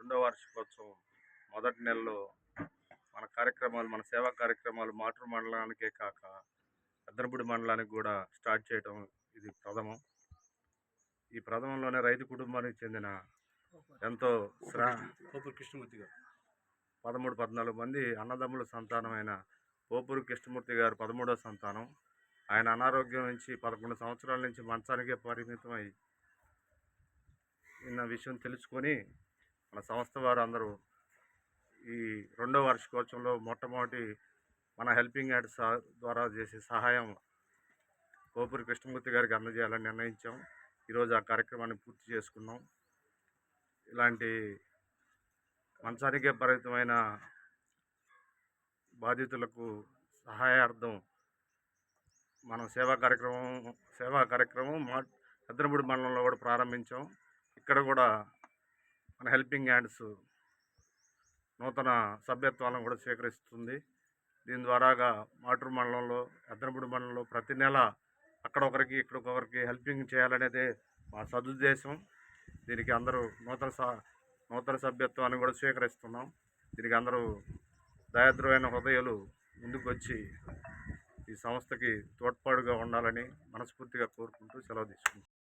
రెండో వార్షికోత్సవం మొదటి నెలలో మన సేవా కార్యక్రమాలు మాటూరు మండలానికే కాక పెద్దనపూడి మండలానికి కూడా స్టార్ట్ చేయడం ఇది ప్రథమం. ఈ ప్రథమంలోనే రైతు కుటుంబానికి చెందిన ఎంతో పోపూరి కృష్ణమూర్తి గారు 13-14 మంది అన్నదమ్ముల సంతానమైన పోపూరి కృష్ణమూర్తి గారు 13వ సంతానం. ఆయన అనారోగ్యం నుంచి 11 సంవత్సరాల నుంచి మంచానికే పరిమితమై ఉన్న విషయం తెలుసుకొని మన సంస్థ వారు అందరూ ఈ రెండో వార్షికోత్సవంలో మొట్టమొదటి మన హెల్పింగ్ హ్యాండ్స్ ద్వారా చేసే సహాయం పోపూరి కృష్ణమూర్తి గారికి అందజేయాలని నిర్ణయించాం. ఈరోజు ఆ కార్యక్రమాన్ని పూర్తి చేసుకున్నాం. ఇలాంటి మంచానికే పరిమితమైన బాధితులకు సహాయార్థం మనం సేవా కార్యక్రమం పెద్దనపూడి మండలంలో కూడా ప్రారంభించాం. ఇక్కడ కూడా మన హెల్పింగ్ హ్యాండ్స్ నూతన సభ్యత్వాలను కూడా స్వీకరిస్తుంది. దీని ద్వారాగా మాటూరు మండలంలో పెద్దనపూడి మండలంలో ప్రతి నెల అక్కడ ఒకరికి ఇక్కడొకరికి హెల్పింగ్ చేయాలనేదే మా సదుద్దేశం. దీనికి అందరూ నూతన సభ్యత్వాన్ని కూడా స్వీకరిస్తున్నాం. దీనికి అందరూ దయాద్రులైన హృదయాలు ముందుకు వచ్చి ఈ సంస్థకి తోడ్పాటుగా ఉండాలని మనస్ఫూర్తిగా కోరుకుంటూ సెలవు తీసుకుంటాం.